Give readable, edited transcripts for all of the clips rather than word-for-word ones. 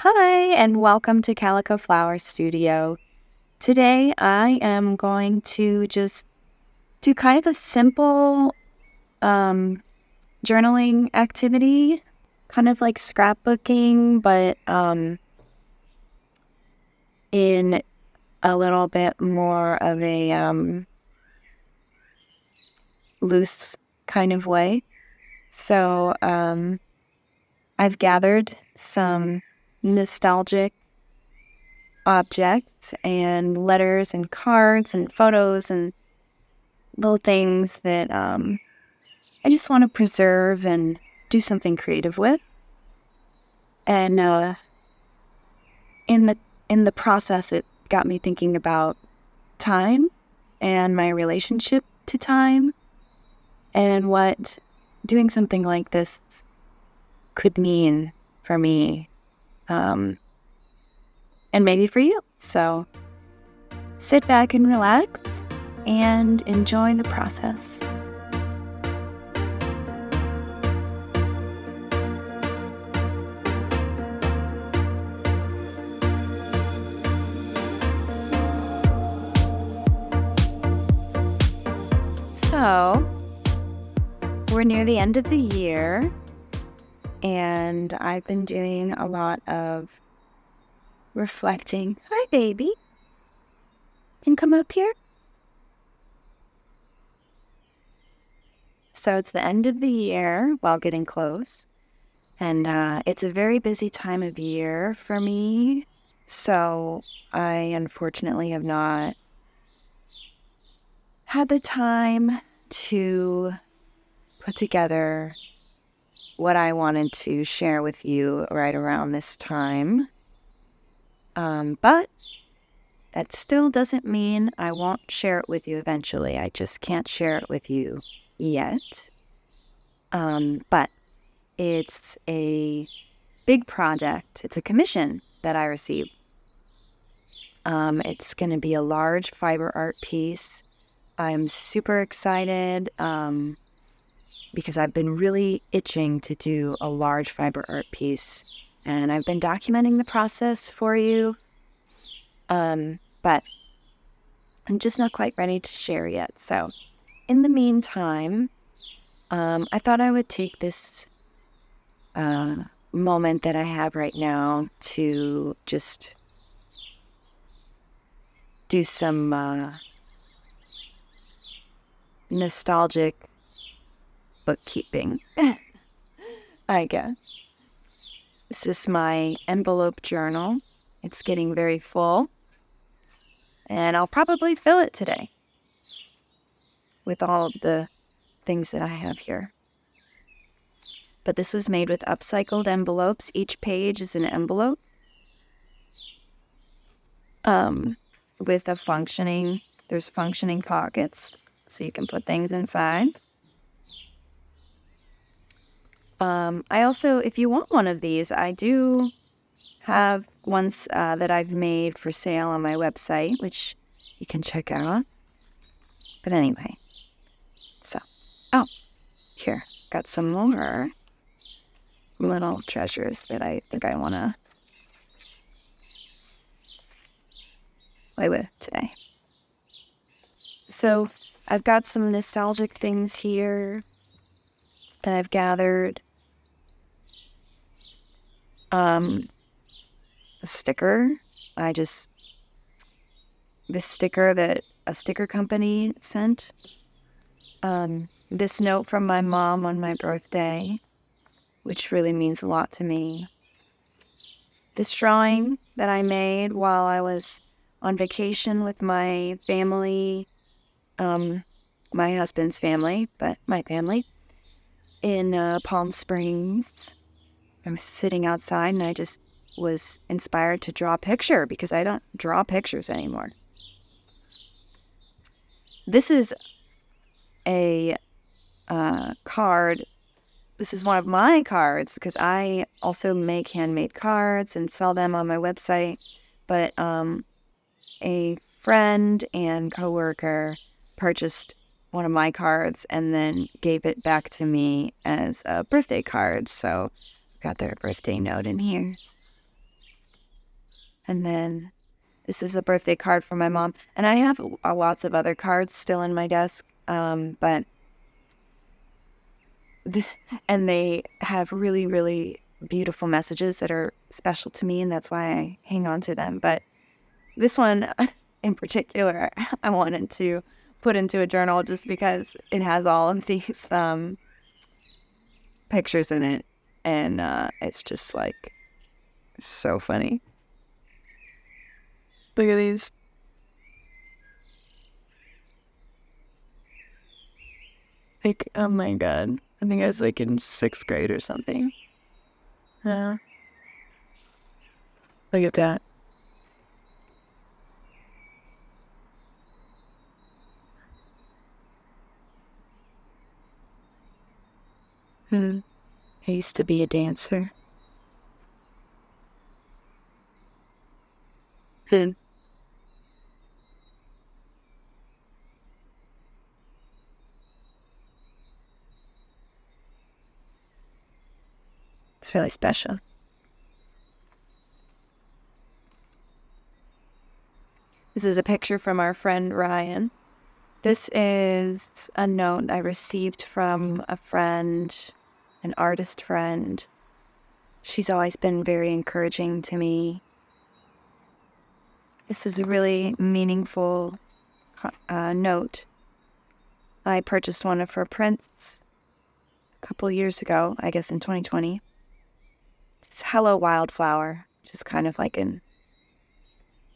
Hi, and welcome to Calico Flower Studio. Today I am going to just do kind of a simple journaling activity, kind of like scrapbooking, but in a little bit more of a loose kind of way. So I've gathered some nostalgic objects and letters and cards and photos and little things that I just want to preserve and do something creative with. And in the process, it got me thinking about time and my relationship to time and what doing something like this could mean for me, and maybe for you. So sit back and relax and enjoy the process. So we're near the end of the year, and I've been doing a lot of reflecting. Hi, baby. Can you come up here? So it's the end of the year, well, getting close, and it's a very busy time of year for me. So I unfortunately have not had the time to put together what I wanted to share with you right around this time. But that still doesn't mean I won't share it with you eventually. I just can't share it with you yet. But it's a big project. It's a commission that I received. It's going to be a large fiber art piece. I'm super excited because I've been really itching to do a large fiber art piece, and I've been documenting the process for you, but I'm just not quite ready to share yet. So in the meantime, I thought I would take this moment that I have right now to just do some nostalgic bookkeeping, I guess. This is my envelope journal. It's getting very full, and I'll probably fill it today with all of the things that I have here. But this was made with upcycled envelopes. Each page is an envelope with there's functioning pockets, so you can put things inside. I also, if you want one of these, I do have ones that I've made for sale on my website, which you can check out. But anyway, so, here, got some more little treasures that I think I want to play with today. So I've got some nostalgic things here that I've gathered. A sticker. This sticker that a sticker company sent. This note from my mom on my birthday, which really means a lot to me. This drawing that I made while I was on vacation with my family, my husband's family, but my family, in Palm Springs. I was sitting outside and I just was inspired to draw a picture because I don't draw pictures anymore. This is a card. This is one of my cards because I also make handmade cards and sell them on my website. But a friend and coworker purchased one of my cards and then gave it back to me as a birthday card. So I've got their birthday note in here. And then this is a birthday card from my mom. And I have lots of other cards still in my desk, but and they have really, really beautiful messages that are special to me, and that's why I hang on to them. But this one in particular, I wanted to put into a journal just because it has all of these pictures in it, and it's just like so funny. Look at these. Like, oh my God. I think I was like in 6th grade or something. Yeah. Look at that. I used to be a dancer. It's really special. This is a picture from our friend Ryan. This is a note I received from a friend, an artist friend. She's always been very encouraging to me. This is a really meaningful note. I purchased one of her prints a couple years ago, I guess in 2020. It's Hello Wildflower, just kind of like an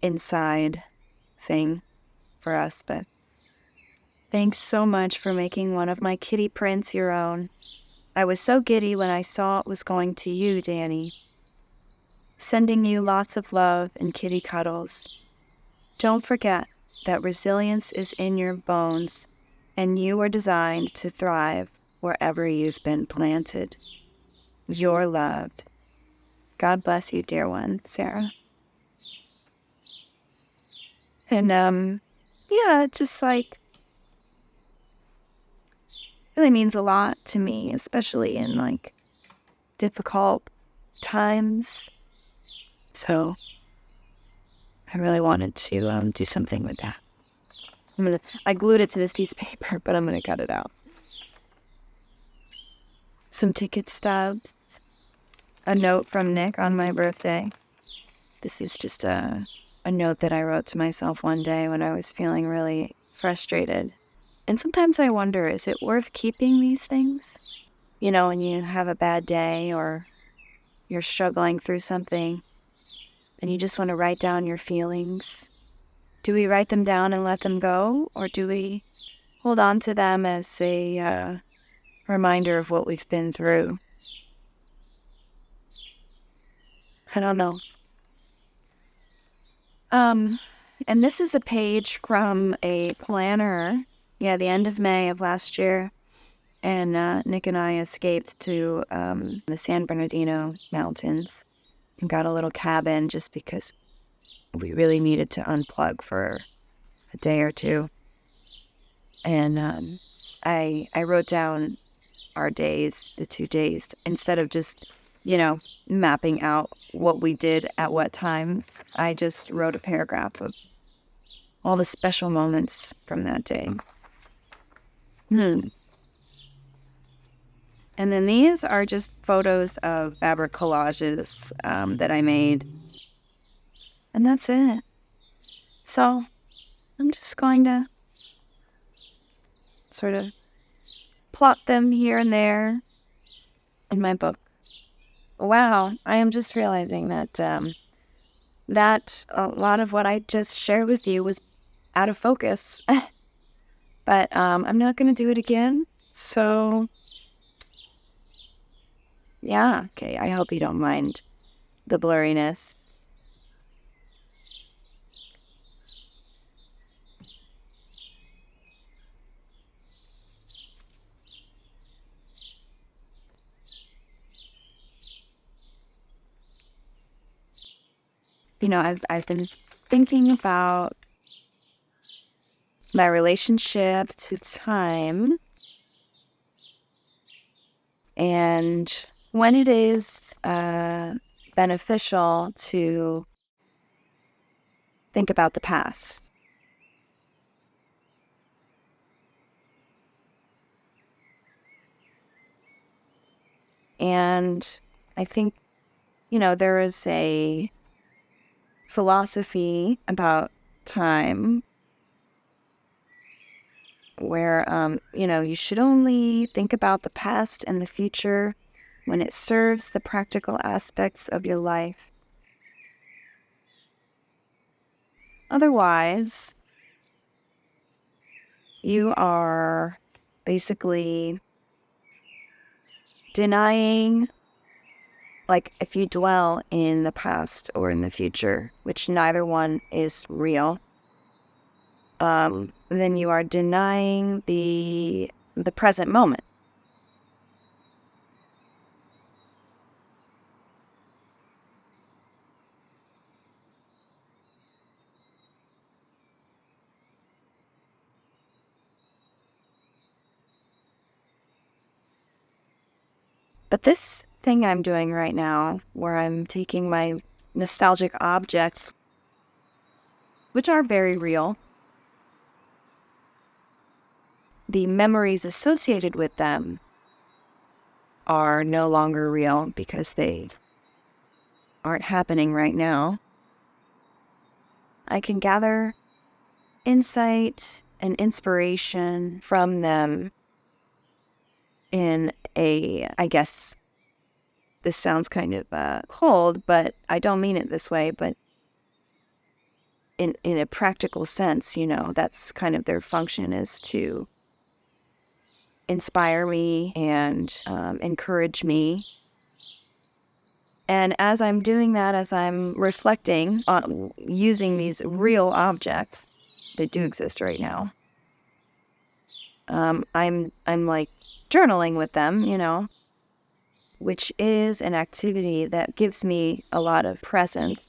inside thing for us, but thanks so much for making one of my kitty prints your own. I was so giddy when I saw it was going to you, Dani. Sending you lots of love and kitty cuddles. Don't forget that resilience is in your bones, and you are designed to thrive wherever you've been planted. You're loved. God bless you, dear one, Sarah. And, yeah, just like, really means a lot to me, especially in like difficult times. So I really wanted to do something with that. I glued it to this piece of paper, but I'm gonna cut it out. Some ticket stubs, a note from Nick on my birthday. This is just a note that I wrote to myself one day when I was feeling really frustrated. And sometimes I wonder, is it worth keeping these things? You know, when you have a bad day or you're struggling through something and you just want to write down your feelings. Do we write them down and let them go? Or do we hold on to them as a reminder of what we've been through? I don't know. And this is a page from a planner. Yeah, the end of May of last year. And Nick and I escaped to the San Bernardino mountains and got a little cabin just because we really needed to unplug for a day or two. And I wrote down our days, the 2 days, instead of just, mapping out what we did at what times. I just wrote a paragraph of all the special moments from that day. And then these are just photos of fabric collages that I made. And that's it. So I'm just going to sort of plot them here and there in my book. Wow, I am just realizing that that a lot of what I just shared with you was out of focus. But I'm not going to do it again. So yeah, okay, I hope you don't mind the blurriness. I've been thinking about my relationship to time and when it is beneficial to think about the past. And I think, there is a philosophy about time where, you should only think about the past and the future when it serves the practical aspects of your life. Otherwise, you are basically denying, like if you dwell in the past or in the future, which neither one is real, then you are denying the present moment. But this thing I'm doing right now, where I'm taking my nostalgic objects, which are very real, the memories associated with them are no longer real because they aren't happening right now. I can gather insight and inspiration from them in I guess this sounds kind of cold, but I don't mean it this way, but in a practical sense, that's kind of their function, is to inspire me and encourage me. And as I'm doing that, as I'm reflecting on using these real objects that do exist right now, I'm like journaling with them, which is an activity that gives me a lot of presence.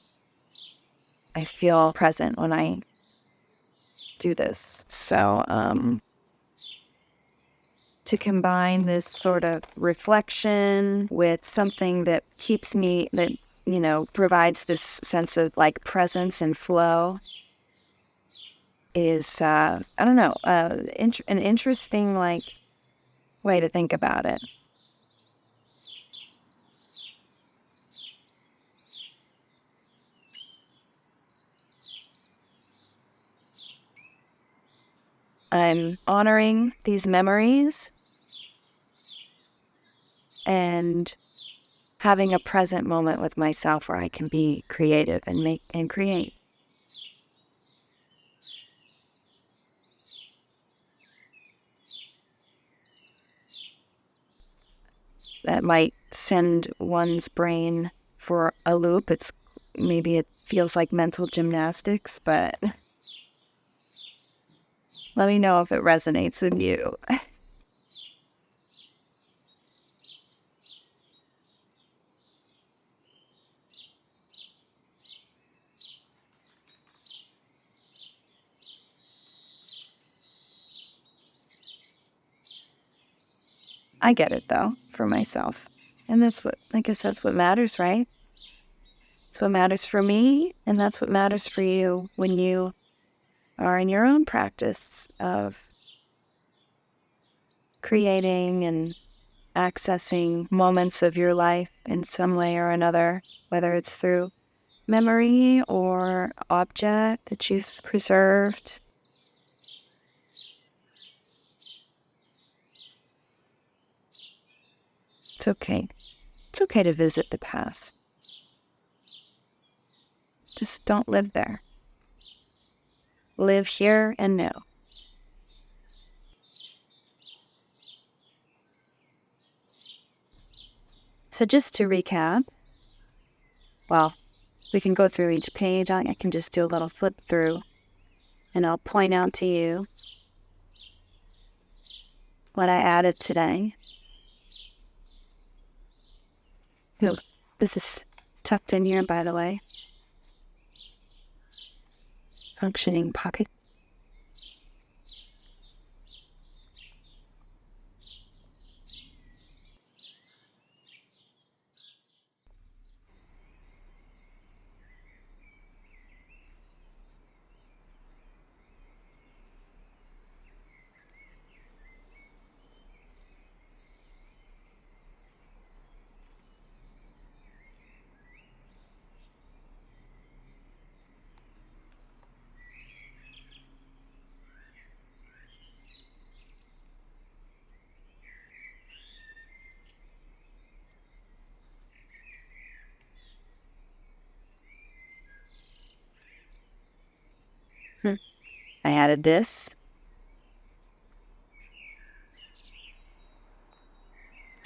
I feel present when I do this. So, to combine this sort of reflection with something that keeps me, that, provides this sense of like presence and flow is, I don't know, an interesting like way to think about it. I'm honoring these memories and having a present moment with myself where I can be creative and make and create. That might send one's brain for a loop. Maybe it feels like mental gymnastics, but let me know if it resonates with you. I get it though, for myself. And I guess that's what matters, right? It's what matters for me, and that's what matters for you when you are in your own practice of creating and accessing moments of your life in some way or another, whether it's through memory or object that you've preserved. It's okay. It's okay to visit the past. Just don't live there. Live here and now. So just to recap, well, we can go through each page. I can just do a little flip through, and I'll point out to you what I added today. Ooh, this is tucked in here, by the way. Functioning pocket. I added this.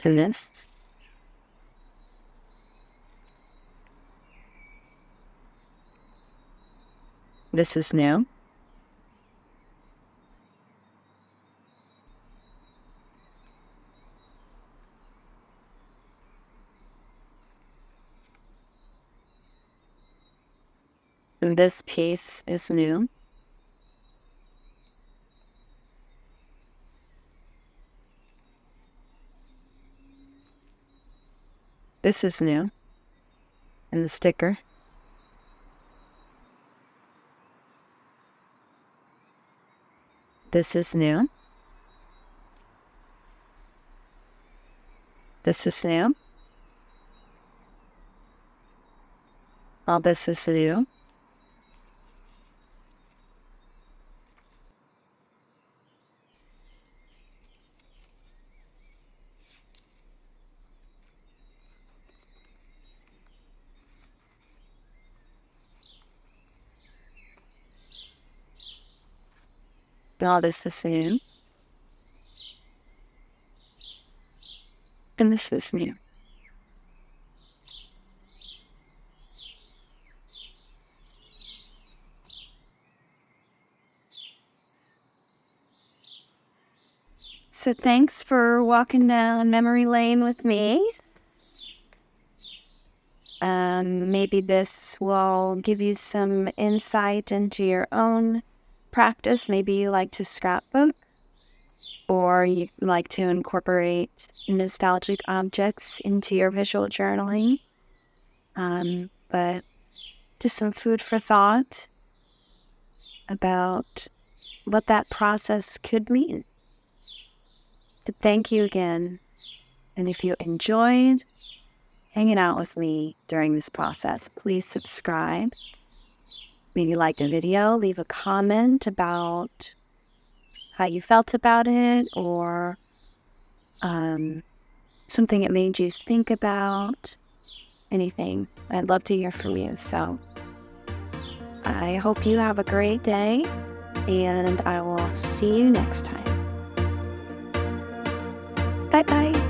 And this. This is new. And this piece is new. This is new. And the sticker. This is new. This is new. All this is new. All this is new. And this is new. So thanks for walking down memory lane with me. Maybe this will give you some insight into your own practice. Maybe you like to scrapbook, or you like to incorporate nostalgic objects into your visual journaling. But just some food for thought about what that process could mean. But thank you again. And if you enjoyed hanging out with me during this process, please subscribe. Maybe like the video, leave a comment about how you felt about it, or something it made you think about, anything. I'd love to hear from you. So I hope you have a great day, and I will see you next time. Bye-bye.